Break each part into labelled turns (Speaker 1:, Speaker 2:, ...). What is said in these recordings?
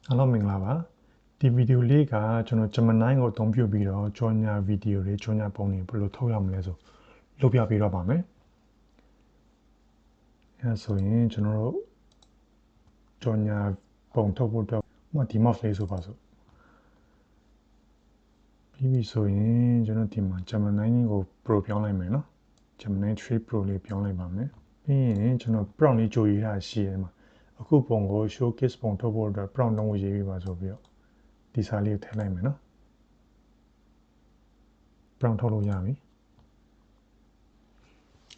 Speaker 1: အားလုံးမင်္ဂလာပါဒီဗီဒီယိုလေးကကျွန်တော် Gemini ကိုအသုံးပြုပြီးတော့ကြော်ညာဗီဒီယိုတွေကြော်ညာပုံတွေဘယ်လိုထုတ်ရမလဲဆိုလုပ်ပြပေးတော့ပါမယ်အဲဆိုရင်ကျွန်တော်တို့ကြော်ညာပုံထုတ်ဖို့အတွက်ဒီ mouse လေးဆိုပါစို့ပြီးပြီဆိုရင်ကျွန်တော်ဒီမှာ Gemini ကို Pro ပြောင်းလိုက်မယ်နော် Gemini 3 Pro လေးပြောင်းလိုက်ပါမယ်ပြီးရင်ကျွန်တော် prompt လေးကြိုရေးထားရှိတယ်မှာအခုပုံကို showcase ပုံထုတ်ဖို့အတွက် prompt လုံးကိုရေးပြီးပါဆိုပြီးတော့ဒီစာလေးကိုထည့်လိုက်မယ်နော် prompt ထုတ်လို့ရပြီ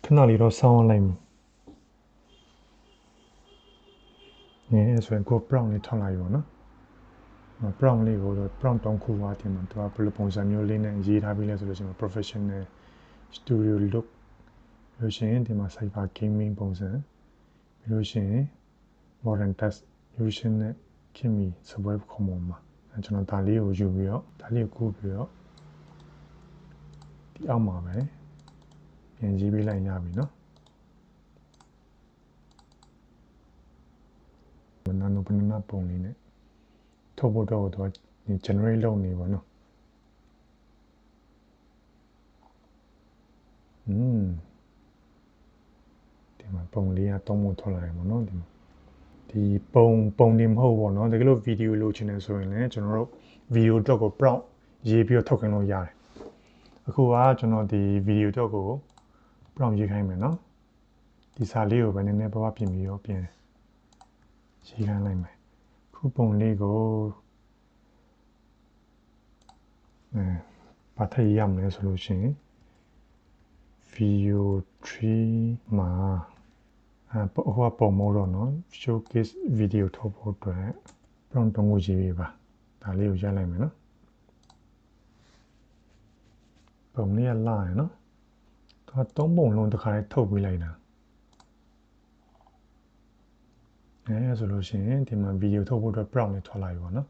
Speaker 1: ခဏလေးတော့ဆောင်းလိုက်မယ်အဲဆိုရင်ကို prompt လေးထုတ်လိုက်ရောနော် prompt လေးကိုတော့ prompt 3ခုပါတင်မှာသူကဘယ်လိုပုံစံမျိုးလေးနဲ့ရေးထားပြီးလဲဆိုလို့ရှိရင် professional studio look လို့ရှိရင်ဒီမှာ cyber gaming ပုံစံပြီးလို့ရှိရင် modern test fusion နဲ့ခင်မီစပွဲခုံပေါ်မှာကျွန်တော်ဒါလေးကိုယူပြီးတော့ဒါလေးကိုကူးပြီးတော့ဒီအောက်မှာပဲပြန်ရေးပေးလိုက်ရပြီနော်နာနိုဘနာပုံလေးနဲ့ထုတ်ဖို့တော့သူက generate လုပ်နေပါနော်ဒီမှာပုံလေးကသုံးဖို့ထွက်လာတယ်ပေါ့နော်ဒီပုံနေမဟုတ်ပေါ့နော်တကယ်လို့ဗီဒီယိုလိုချင်တယ်ဆိုရင်လည်းကျွန်တော်တို့ဗီဒီယိုတော့ကို prompt ရေးပြီးတော့ထုတ်ခင်လို့ရတယ်အခုကကျွန်တော်ဒီဗီဒီယိုတော့ကို prompt ရေးခိုင်းမယ်နော်ဒီစာလေးကိုပဲနည်းနည်းပါးပြင်ပြီးတော့ပြင်ရေးခိုင်းလိုက်မယ်ခုပုံလေးကိုဘာထည့်ရမလဲဆိုလို့ရှိရင် video 3မှာဟိုကပုံမို့တော့နော် showcase video ထုတ်ဖို့အတွက် prompt တုံးကိုရေးပေးပါဒါလေးကိုရလိုက်မယ်နော်ပုံလေးကလာရနော်သူက3ပုံလုံးတစ်ခါလေးထုတ်ပေးလိုက်တာအဲဆိုလို့ရှိရင်ဒီမှာ video ထုတ်ဖို့အတွက် prompt လေးထွက်လာပြီပေါ့နော်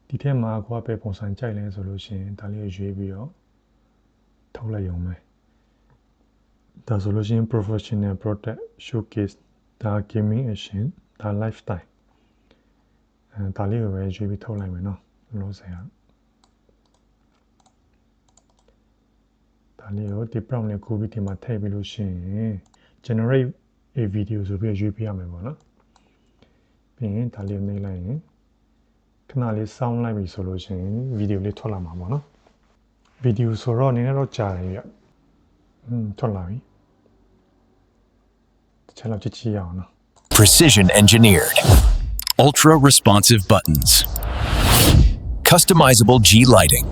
Speaker 1: ဒီထဲမှာကိုကပဲပုံစံကြိုက်လဲဆိုလို့ရှိရင်ဒါလေးကိုရွေးပြီးတော့ထုတ်လိုက်ရုံပဲဒါဆိုလို့ရှိရင် professional product showcase ဒါ gaming action ဒါ lifestyle ဒါလေးကိုပဲရွေးပြီးထုတ်လိုက်မယ်နော်လို့ဆိုရဒါလေးကိုဒီ prompt လေးကိုပြီးဒီမှာထည့်ပြီးလို့ရှိရင် generate a video ဆိုပြီးရွေးပြရမယ်ပေါ့နော်ပြီးရင်ဒါလေးနှိပ်လိုက်ရင်ခဏလေးစောင်းလိုက်ပြီဆိုလို့ရှိရင်ဗီဒီယိုလေးထွက်လာမှာပေါ့နော်ဗီဒီယိုဆိုတော့နည်းနည်းတော့ကြာတယ်ပြထွက်လာပြီတစ်ချက်လောက်ကြည့်ရအောင်နော်
Speaker 2: Precision engineered ultra responsive buttons customizable G lighting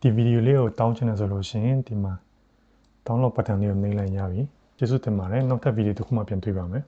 Speaker 1: ဒီဗီဒီယိုလေးကိုတောင်းချင်တယ်ဆိုလို့ရှိရင်ဒီမှာ download button လေးကိုနှိပ်လိုက်ရပြီကျေးဇူးတင်ပါတယ်နောက်ထပ်ဗီဒီယိုတစ်ခုမှပြန်တွေ့ပါမယ်